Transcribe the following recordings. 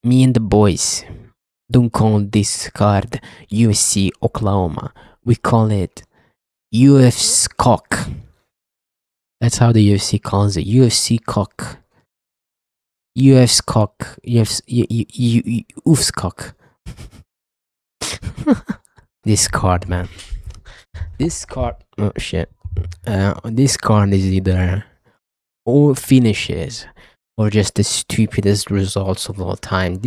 Me and the boys don't call this card UFC Oklahoma. We call it UFC cock. That's how the UFC calls it. UFC cock. UFC cock. UFC oofs cock. This card, man. This card. Oh shit. This card is either all finishes or just the stupidest results of all time.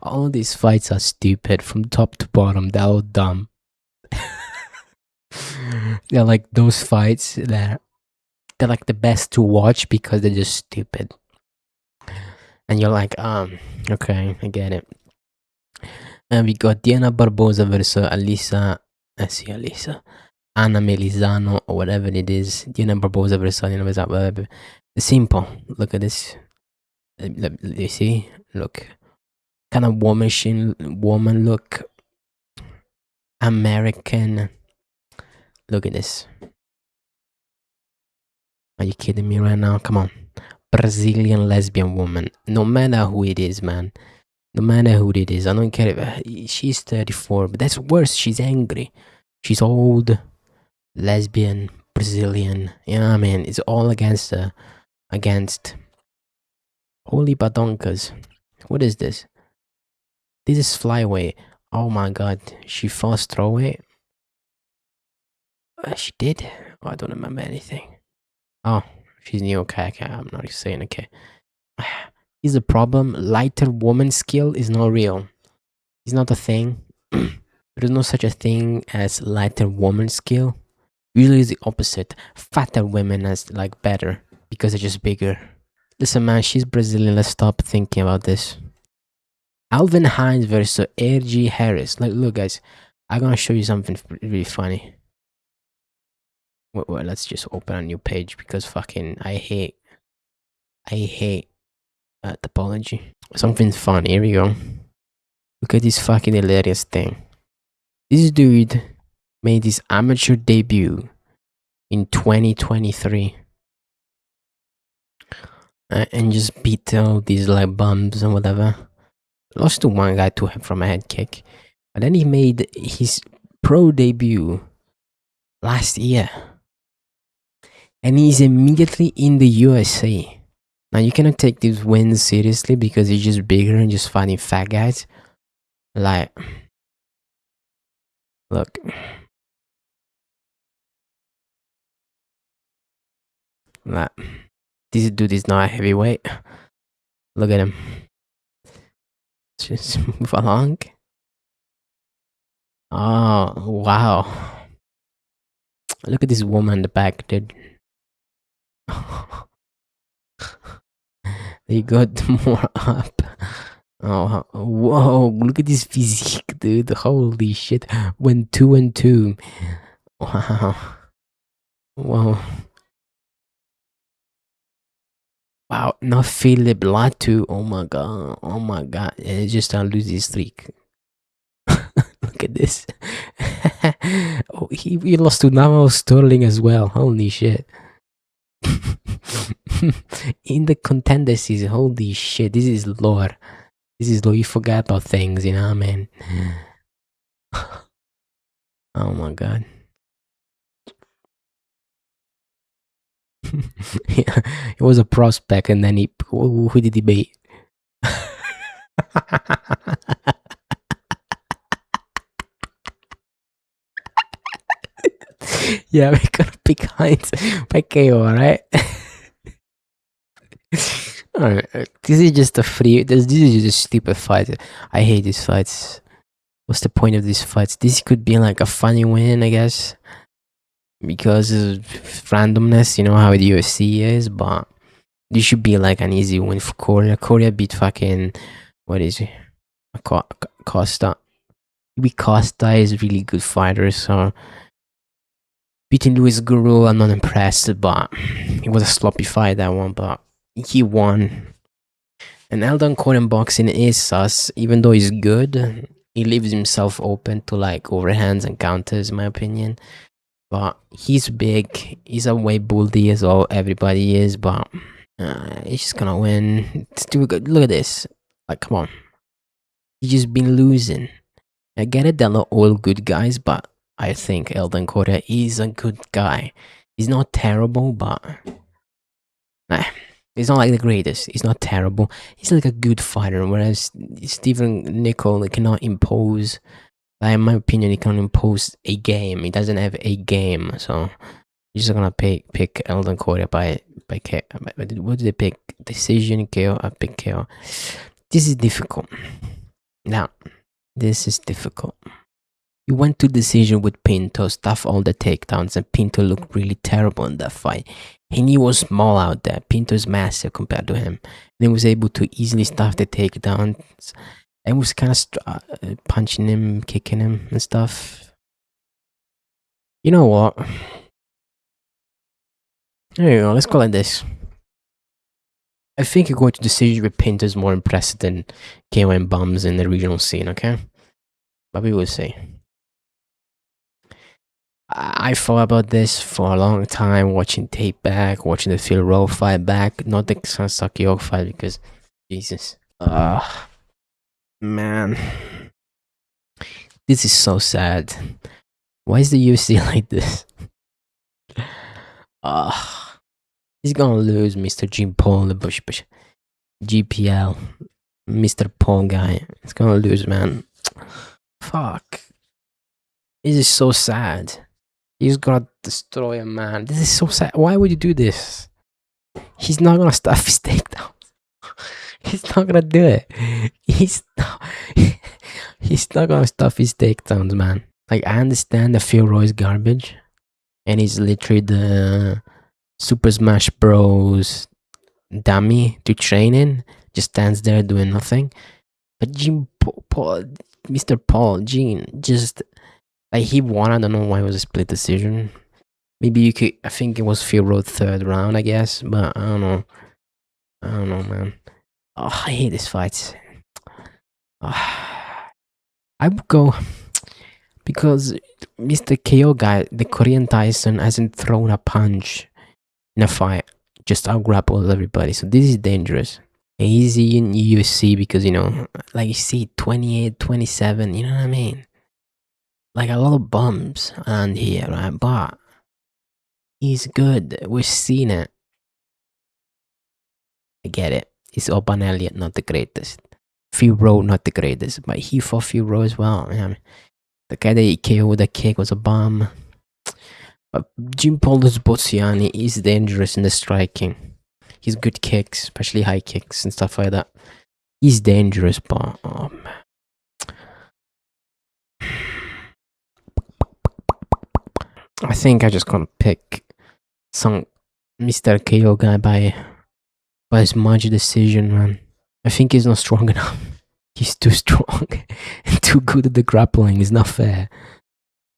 All these fights are stupid from top to bottom. They're all dumb. They're like those fights that they're like the best to watch because they're just stupid. And you're like, okay, I get it. And we got Diana Barbosa versus Alisa. Anna Melisano or whatever it is. Diana Barbosa versus whatever. Simple. Look at this. You see? Look. Kind of woman look. American. Look at this. Are you kidding me right now? Come on. Brazilian lesbian woman. No matter who it is, man. No matter who it is. I don't care if she's 34, but that's worse. She's angry. She's old. Lesbian. Brazilian. You know what I mean? It's all against holy badonkas. What is this? This is flyweight. Oh my god. She fast throwweight. She did? Oh, I don't remember anything. Oh, she's new. Okay, I'm not saying okay. Is the problem lighter woman skill is not real. It's not a thing. There is no such a thing as lighter woman skill. Usually it's the opposite. Fatter women is like better because they're just bigger. Listen, man, she's Brazilian. Let's stop thinking about this. Alvin Hines versus R.G. Harris. Like, look, guys, I'm gonna show you something really funny. Well, let's just open a new page because fucking I hate topology. Something fun. Here we go. Look at this fucking hilarious thing. This dude made his amateur debut in 2023 and just beat all these like bums and whatever. Lost to one guy from a head kick, but then he made his pro debut last year, and he's immediately in the USA. Now you cannot take these wins seriously because he's just bigger and just fighting fat guys. Like, look. Like, this dude is not a heavyweight. Look at him. Just move along. Oh, wow. Look at this woman in the back, dude. They got more up. Oh, whoa. Look at this physique, dude. Holy shit. Went 2-2. Wow. Whoa. Wow, not Felipe Latu. Oh my god. Oh my god. It's just a losing streak. Look at this. Oh, he lost to Namo Sterling as well. Holy shit. In the contender season. Holy shit. This is lore. This is lore. You forgot about things, you know what I mean? Oh my god. Yeah, he was a prospect and then who did he beat? Yeah, we're gonna pick Hines by KO, alright? Alright, this is just a this is just a stupid fight. I hate these fights. What's the point of these fights? This could be like a funny win, I guess. Because of randomness, you know how the UFC is, but this should be like an easy win for Coria. Coria beat fucking, what is he? Costa. Costa is a really good fighter, so beating Luis Guru, I'm not impressed, but it was a sloppy fight, that one, but he won. And Alden Corean boxing is sus, even though he's good, he leaves himself open to like overhands and counters, in my opinion. But he's big. He's a way bully as all everybody is. But he's just gonna win. It's too good. Look at this. Like, come on. He's just been losing. I get it. They're not all good guys, but I think Alden Coria is a good guy. He's not terrible, but nah, he's not like the greatest. He's not terrible. He's like a good fighter. Whereas Stephen Nicoll cannot impose. In my opinion, he can impose a game. He doesn't have a game, so he's just gonna pick Alden Coria by KO. What did they pick? Decision KO. I pick KO. This is difficult. Now, this is difficult. He went to decision with Pinto, stuff all the takedowns, and Pinto looked really terrible in that fight. And he was small out there. Pinto is massive compared to him. And he was able to easily stuff the takedowns. And was kind of punching him, kicking him, and stuff. You know what? There you go. Let's call it this. I think going to decision with Pinto is more impressive than KO and bums in the regional scene. Okay, but we will see. I thought about this for a long time, watching tape back, watching the Phil Rowe fight back, not the Seokhyeon fight because, Jesus, man, this is so sad. Why is the UFC like this? He's gonna lose, Mr. Jim Paul, the Bush, GPL, Mr. Paul guy. He's gonna lose, man. Fuck. This is so sad. He's gonna destroy a man. This is so sad. Why would you do this? He's not gonna stuff his takedowns. He's not gonna do it. He's not gonna stuff his takedowns, man. Like, I understand that Phil Roy is garbage, and he's literally the Super Smash Bros. Dummy to train in. Just stands there doing nothing. But Mr. Paul, Gene, just like he won. I don't know why it was a split decision. Maybe you could. I think it was Phil Road third round, I guess. But I don't know. I don't know, man. Oh, I hate this fight. I would go because Mr. KO guy, the Korean Tyson, hasn't thrown a punch in a fight. Just out grappled everybody. So this is dangerous. Easy in UFC because, you know, like you see 28, 27, you know what I mean? Like a lot of bumps around here, right? But he's good. We've seen it. I get it. It's Urban Elliott, not the greatest. Phil Rowe, not the greatest. But he fought Phil Rowe as well. I mean, the guy that he KO'd with the kick was a bomb. But Jim Lebosnoyani is dangerous in the striking. He's good kicks, especially high kicks and stuff like that. He's dangerous, but oh man. I think I just gonna pick some Mr. KO guy by his much decision, man. I think he's not strong enough. He's too strong and too good at the grappling. It's not fair.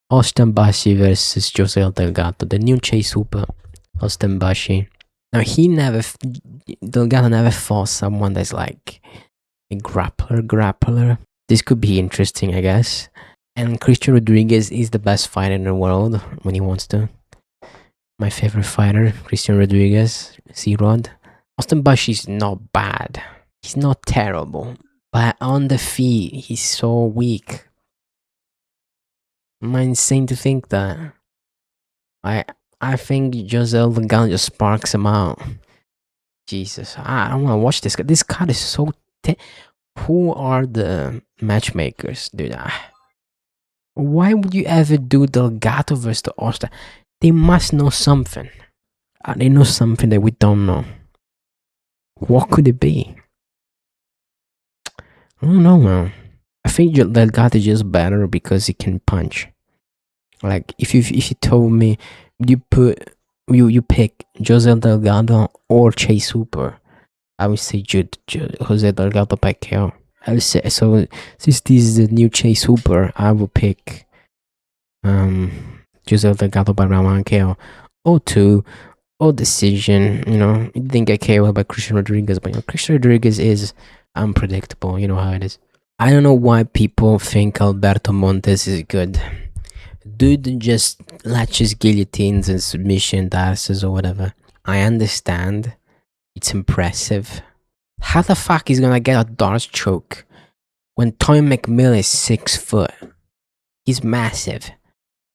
Bashi versus Jose Delgado, the new Chase Hooper. Bashi. Now Delgado never fought someone that's like a grappler. This could be interesting, I guess. And Christian Rodrigues is the best fighter in the world when he wants to. My favorite fighter, Christian Rodrigues, C-Rod. Bashi is not bad. He's not terrible. But on the feet, he's so weak. Am I insane to think that? I think Jose Delgado just sparks him out. Jesus, I don't want to watch this guy. This card is so... Who are the matchmakers, dude? Why would you ever do Delgado versus the Austin? They must know something. They know something that we don't know. What could it be? I don't know, man. I think Delgado is just better because he can punch. Like, if you told me you pick Jose Delgado or Chase Hooper, I would say Jose Delgado by KO. I would say, so since this is the new Chase Hooper, I will pick Jose Delgado by round 1 KO or 2 or decision. You know, you didn't get KO by Christian Rodrigues, but you know, Christian Rodrigues is unpredictable. You know how it is. I don't know why people think Alberto Montes is good. Dude just latches guillotines and submission dances or whatever. I understand. It's impressive. How the fuck is gonna get a Darce choke when Tommy McMillen is 6 foot? He's massive.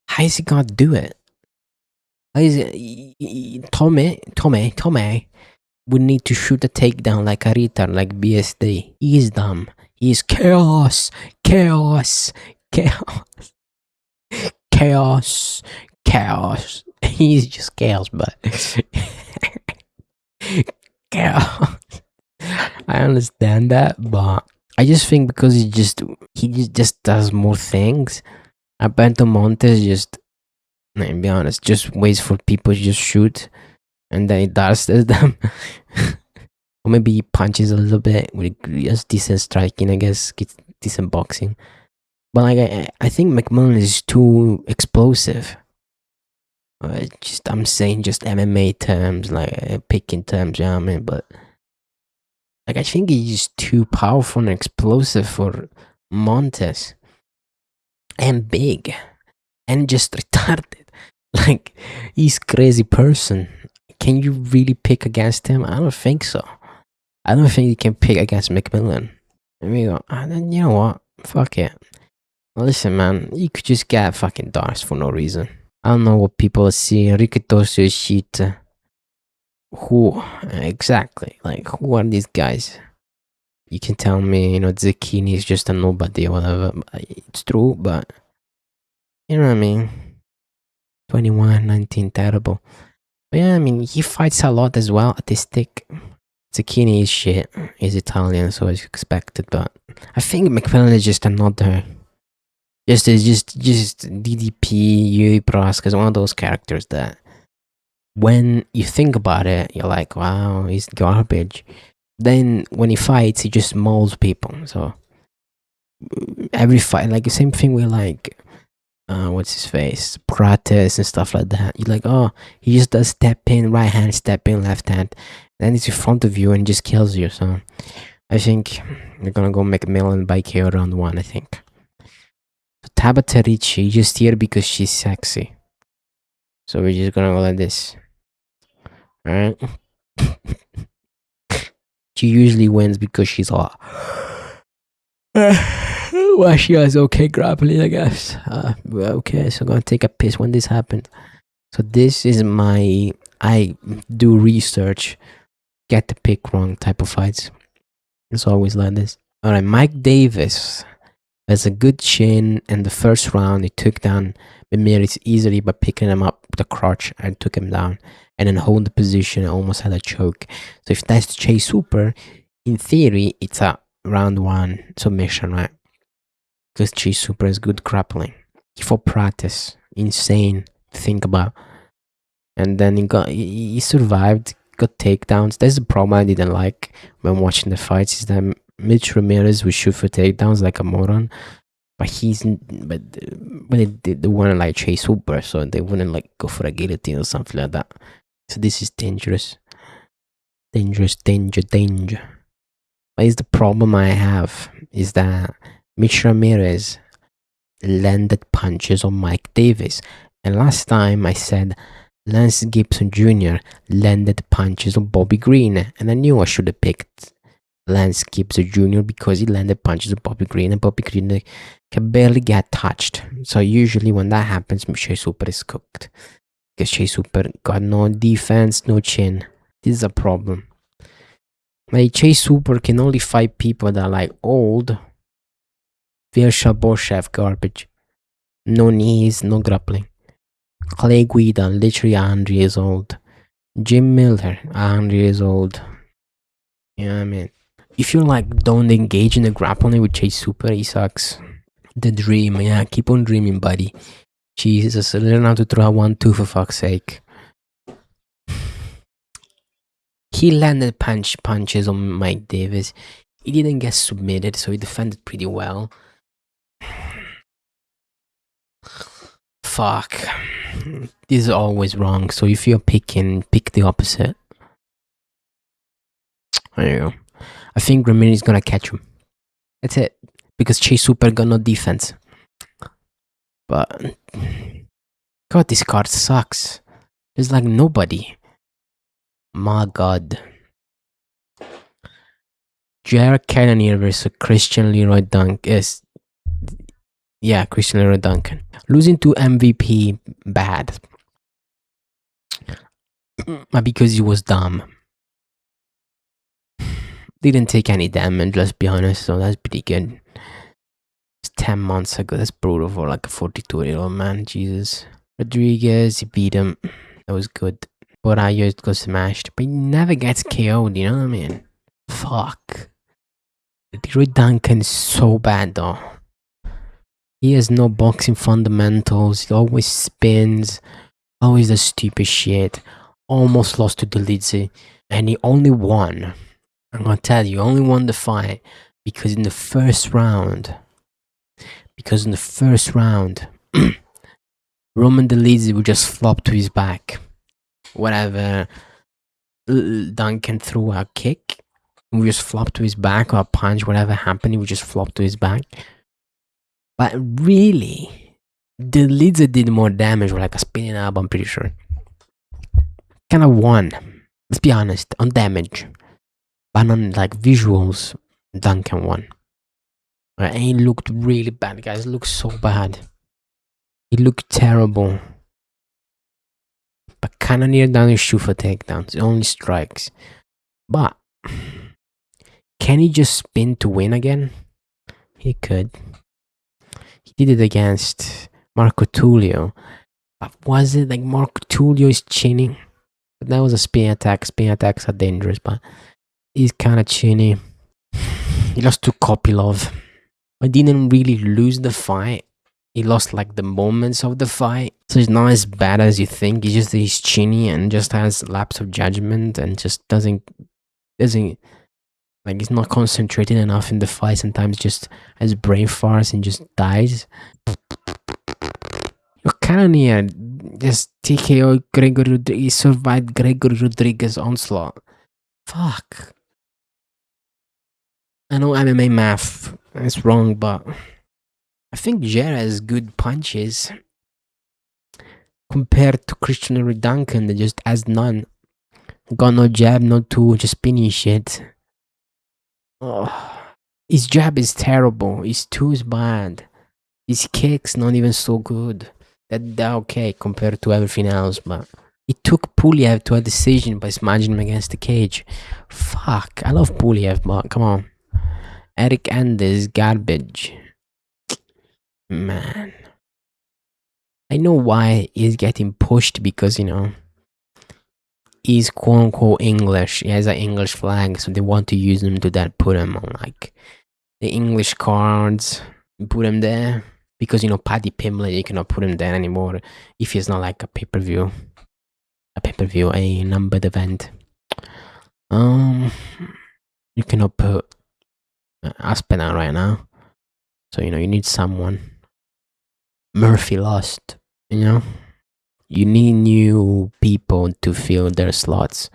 How is he gonna do it? How is it? Tommy would need to shoot a takedown like a retard, like BSD. He's dumb. He's chaos, chaos, chaos, chaos, chaos. He's just chaos, but chaos. I understand that, but I just think because he just does more things. Alberto Montes just, to be honest, just waits for people to just shoot, and then he does them. Or maybe he punches a little bit with just decent striking, I guess, gets decent boxing. But like I think McMillen is too explosive. I'm saying just MMA terms, like picking terms, you know what I mean? But like I think he's too powerful and explosive for Montes, and big, and just retarded. Like he's crazy person. Can you really pick against him? I don't think so. I don't think you can pick against McMillen. I mean, you know what? Fuck it. Listen, man, you could just get fucking Darce for no reason. I don't know what people are seeing. Rikitosu shit. Who exactly? Like, who are these guys? You can tell me, Zucchini is just a nobody or whatever. It's true, but you know what I mean? 21, 19, terrible. But yeah, I mean, he fights a lot as well. Artistic. Zucchini is shit. He's Italian, so it's expected. But I think McMillen is just another. Just DDP, Yuri Prosk is one of those characters that when you think about it, you're like, wow, he's garbage. Then when he fights, he just mauls people. So every fight, like the same thing with like, what's his face, Prates and stuff like that. You're like, oh, he just does step in, right hand, step in, left hand. Then he's in front of you and just kills you. So I think we're gonna go McMillen by KO round 1, I think. So Tabatha Ricci just here because she's sexy. So we're just gonna go like this. Alright? She usually wins because she's hot. Well, she has okay grappling, I guess. Okay, so I'm gonna take a piss when this happened. So this is I do research, get the pick wrong type of fights. It's always like this. Alright, Mike Davis has a good chin, and the first round he took down Ramirez easily by picking him up with a crotch and took him down, and then hold the position and almost had a choke. So if that's Chase Super, in theory, it's a round 1 submission, right? Because Chase Super is good grappling. He fought practice, insane to think about, and then he survived, got takedowns. That's the problem I didn't like when watching the fights, is that Mitch Ramirez would shoot for takedowns like a moron, but they weren't like Chase Super, so they wouldn't like go for a guillotine or something like that. So this is dangerous. Danger. But is the problem I have is that Mitch Ramirez landed punches on Mike Davis, and last time I said Lance Gibson Jr. landed punches on Bobby Green, and I knew I should have picked Lance Gibson Jr. because he landed punches on Bobby Green, and Bobby Green can barely get touched. So usually when that happens, Chase Super is cooked, because Chase Super got no defense, no chin. This is a problem. Like Chase Super can only fight people that are like old. Virsha Boshev garbage. No knees, no grappling. Clay Guida, literally 100 years old. Jim Miller, 100 years old. You know what I mean? If you're like, don't engage in the grappling with Chase Super, he sucks. The dream, yeah, keep on dreaming, buddy. Jesus, learn how to throw a 1-2 for fuck's sake. He landed punches on Mike Davis. He didn't get submitted, so he defended pretty well. Fuck. This is always wrong, so if you're picking, pick the opposite. There you go. I think Ramirez is gonna catch him. That's it. Because Chase Super got no defense. But God, this card sucks. There's like nobody. My God. Jared Cannonier versus Christian Leroy Duncan is Christian Leroy Duncan. Losing to MVP bad. Because he was dumb. Didn't take any damage, let's be honest, so that's pretty good. It's 10 months ago. That's brutal for like a 42-year-old man. Jesus. Rodrigues, he beat him. That was good. But I just got smashed. But he never gets KO'd, you know what I mean? Fuck. Leroy Duncan is so bad though. He has no boxing fundamentals. He always spins. Always does stupid shit. Almost lost to Delizzi. And he only won. I'm gonna tell you, he only won the fight because in the first round, Roman Delizzi would just flop to his back. Whatever Duncan threw a kick, he would just flop to his back, or a punch, whatever happened, he would just flop to his back. But really, Delizzi did more damage with like a spinning elbow, I'm pretty sure. Kinda won. Let's be honest, on damage. But on like visuals, Duncan won. And he looked really bad, guys. He looked so bad. He looked terrible. But Cannonier doesn't shoot for takedowns. It only strikes. But can he just spin to win again? He could. He did it against Marco Tullio. But was it like Marco Tullio is chinning? But that was a spin attack. Spin attacks are dangerous, but he's kind of chinny. He lost to Kopilov. I didn't really lose the fight. He lost like the moments of the fight. So he's not as bad as you think. He's chinny and just has lapse of judgment and just doesn't like he's not concentrated enough in the fight. Sometimes just has brain farts and just dies. Cannonier just TKO Gregory Rodrigues. He survived Gregory Rodrigues' onslaught. Fuck. I know MMA math is wrong, but I think Jera has good punches compared to Christian Leroy Duncan that just has none. Got no jab, no two, just spinning shit. Oh. His jab is terrible. His two is bad. His kicks not even so good. They're okay compared to everything else, but it took Puliev to a decision by smashing him against the cage. Fuck, I love Puliev, but come on. Eric Andes, garbage. Man. I know why he's getting pushed because, you know, he's quote unquote English. He has an English flag, so they want to use him to that, put him on like the English cards, put him there. Because, you know, Paddy Pimblett, you cannot put him there anymore if he's not like a pay-per-view. A numbered event. You cannot put Aspinall right now. So, you know, you need someone. Murphy lost, you know? You need new people to fill their slots.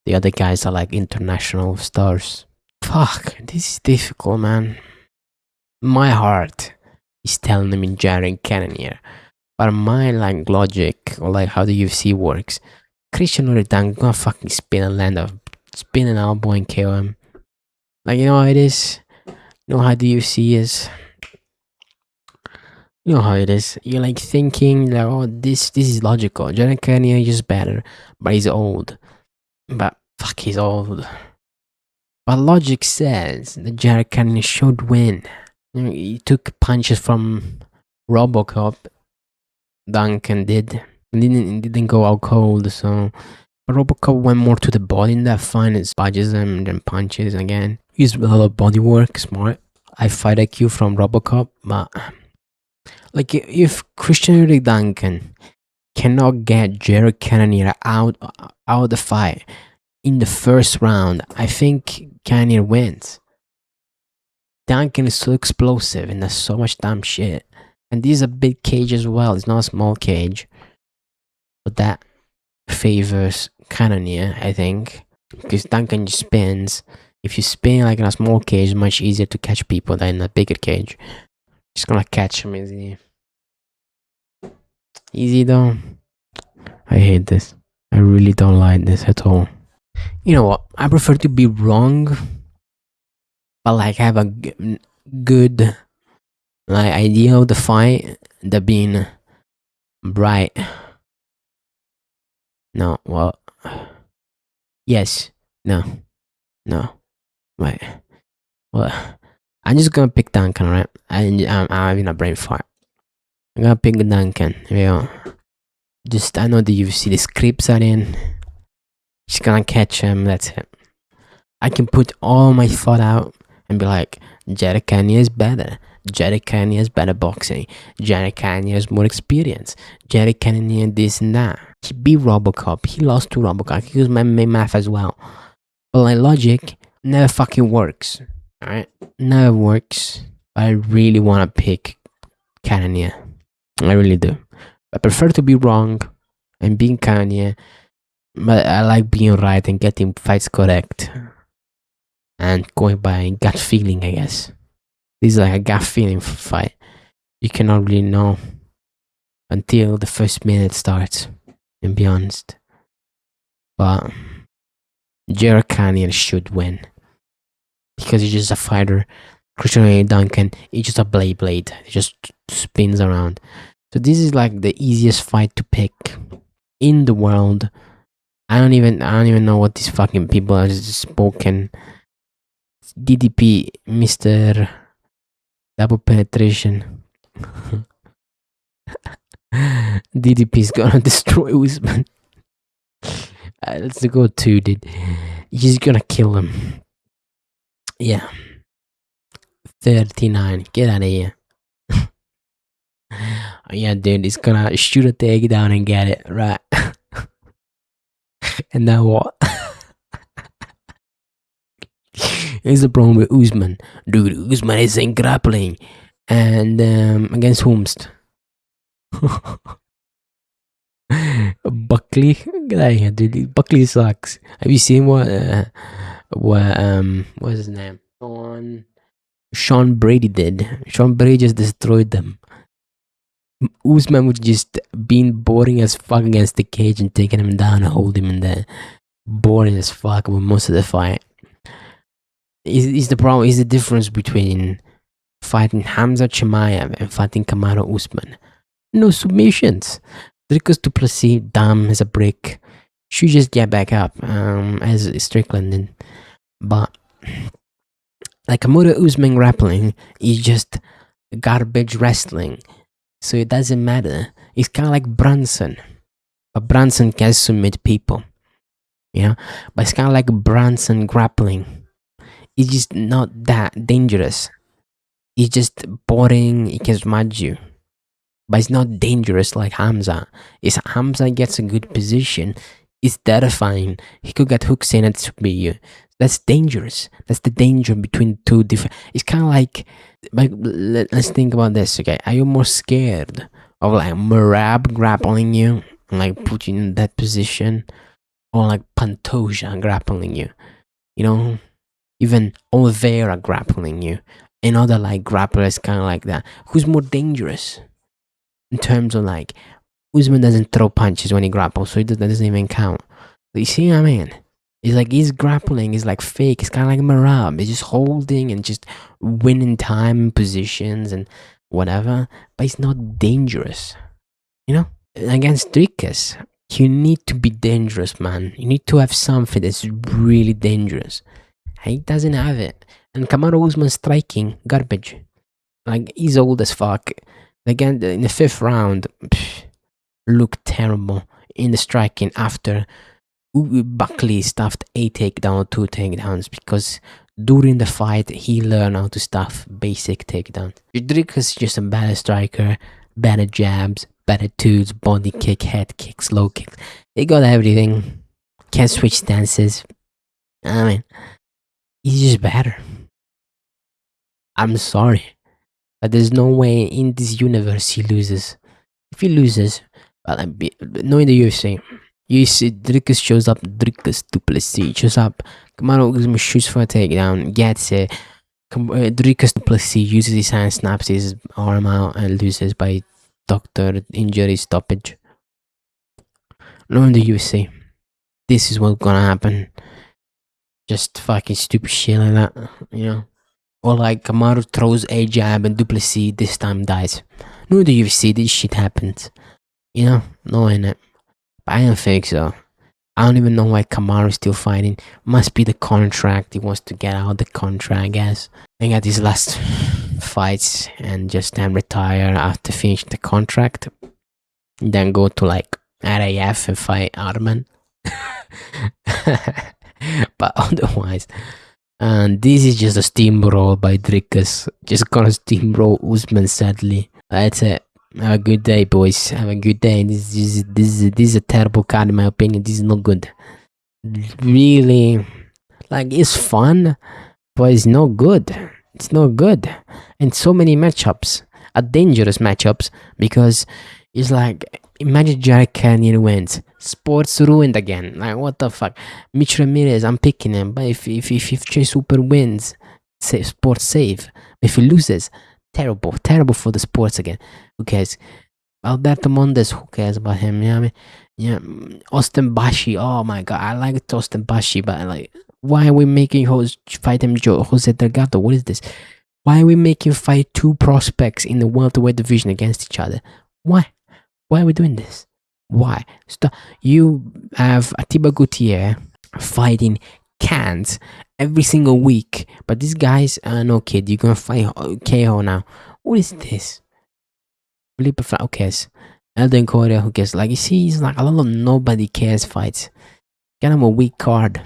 The other guys are like international stars. Fuck, this is difficult, man. My heart is telling me Jared Cannonier. But my like logic or like how the UFC works, Christian Leroy Duncan gonna fucking spin an elbow and KO him. Like, you know how it is? You know how the UFC is? You know how it is. You're like thinking like, oh, this is logical. Jared Cannonier is just better, but he's old. But fuck, he's old. But logic says that Jared Cannonier should win. You know, he took punches from Robocop. Duncan did. Didn't go out cold, so. But Robocop went more to the body in that fight and spudges him and then punches again. Used a lot of body work, smart. I fight IQ from Robocop, but like if Christian Leroy Duncan cannot get Jared Cannonier out of the fight in the first round, I think Cannonier wins. Duncan is so explosive and does so much dumb shit. And this is a big cage as well. It's not a small cage. But that favors Cannonier, I think. Because Duncan just spins. If you spin like in a small cage, it's much easier to catch people than in a bigger cage. Just gonna catch him easily. Easy though. I hate this. I really don't like this at all. You know what? I prefer to be wrong, but like have a good like idea of the fight than being right. No, well, yes, no, no, wait. Well, I'm just gonna pick Duncan, right? I'm having a brain fart. I'm gonna pick Duncan. Here we go. Just I know the UFC, the scripts are in. Just gonna catch him. That's it. I can put all my thought out and be like, Jared Cannonier is better. Jared Cannonier is better boxing. Jared Cannonier has more experience. Jared Cannonier this and that. He beat Robocop. He lost to Robocop. He used my math as well. But like logic never fucking works. Alright? Never works. But I really wanna pick Cannonier. I really do. I prefer to be wrong and being Cannonier. But I like being right and getting fights correct. And going by gut feeling, I guess. This is like a gut feeling fight. You cannot really know until the first minute starts, and be honest. But Jared Cannonier should win. Because he's just a fighter. Christian Duncan, he's just a blade. He just spins around. So this is like the easiest fight to pick in the world. I don't even know what these fucking people are just spoken. DDP, Mr. Double Penetration. DDP is gonna destroy Usman. Let's go 2, dude. He's gonna kill him. Yeah. 39. Get out of here. Yeah, dude, he's gonna shoot a takedown and get it, right? And now what? Here's the problem with Usman. Dude, Usman isn't grappling. And against whomst? Buckley? Get out of here, dude. Buckley sucks. Have you seen what's his name? Sean Brady did. Sean Brady just destroyed them. Usman would just being boring as fuck against the cage and taking him down and hold him in there. Boring as fuck with most of the fight. Is the problem, is the difference between fighting Hamza Chimaev and fighting Kamaru Usman. No submissions. Dricus Du Plessis, dumb as a brick. Should just get back up, as Strickland did. But like Kamaru Usman grappling is just garbage wrestling. So it doesn't matter. It's kind of like Brunson. But Brunson can submit people. You know? But it's kind of like Brunson grappling. It's just not that dangerous. It's just boring. It can smudge you. But it's not dangerous like Hamza. If Hamza gets a good position, it's terrifying. He could get hooks in and submit you. That's dangerous. That's the danger between two different. It's kind of like let's think about this. Okay, are you more scared of like Marab grappling you and like put you in that position, or like Pantoja grappling you? You know, even Oliveira grappling you, and other like grapplers kind of like that. Who's more dangerous in terms of like Usman doesn't throw punches when he grapples, so that doesn't even count. But you see what I mean? It's like his grappling is like fake. It's kind of like Marab. He's just holding and just winning time positions and whatever. But it's not dangerous. You know? Against Dricus, you need to be dangerous, man. You need to have something that's really dangerous. He doesn't have it. And Kamaru Usman striking, garbage. Like, he's old as fuck. Again, in the 5th round, looked terrible in the striking after Buckley stuffed a takedown, 2 takedowns, because during the fight he learned how to stuff basic takedowns. Dricus is just a better striker, better jabs, better twos, body kick, head kicks, low kicks. He got everything. Can't switch stances. I mean, he's just better. I'm sorry, but there's no way in this universe he loses. If he loses, well, knowing the UFC, you see Dricus shows up, Dricus Du Plessis shows up, Kamaru Usman shoots for a takedown, gets it. Dricus Du Plessis uses his hand, snaps his arm out, and loses by doctor injury stoppage. No in the UFC. This is what's gonna happen. Just fucking stupid shit like that, you know? Or like Kamaru throws a jab and Du Plessis this time dies. No in the UFC, this shit happens. You know? No in it. But I don't think so. I don't even know why Kamaru is still fighting. Must be the contract. He wants to get out of the contract, I guess. And got his last fights and just then retire after finishing the contract. Then go to like RAF and fight Arman. But otherwise, and this is just a steamroll by Dricus. Just gonna steamroll Usman, sadly. That's it. Have a good day, boys. Have a good day. This is a terrible card in my opinion. This is not good. Really, like it's fun, but it's not good. It's not good. And so many matchups are dangerous matchups because it's like imagine Jared Cannonier wins. Sports ruined again. Like what the fuck? Mitch Ramirez, I'm picking him. But if Chase Super wins, sports save. If he loses, terrible for the sports again. Who cares? Alberto Montes, who cares about him? You know what I mean? Yeah, Austin Bashi. Oh my god, I like Austin Bashi, but like, why are we making fight him Jose Delgado? What is this? Why are we making fight two prospects in the welterweight division against each other? Why? Why are we doing this? Why? Stop. You have Atiba Gutierrez fighting Cans every single week, but these guys, no kid, you're gonna fight KO now. What is this? Felipe, who cares? Alden Coria, who cares? Like you see, it's like a lot of nobody cares fights. Get him a weak card.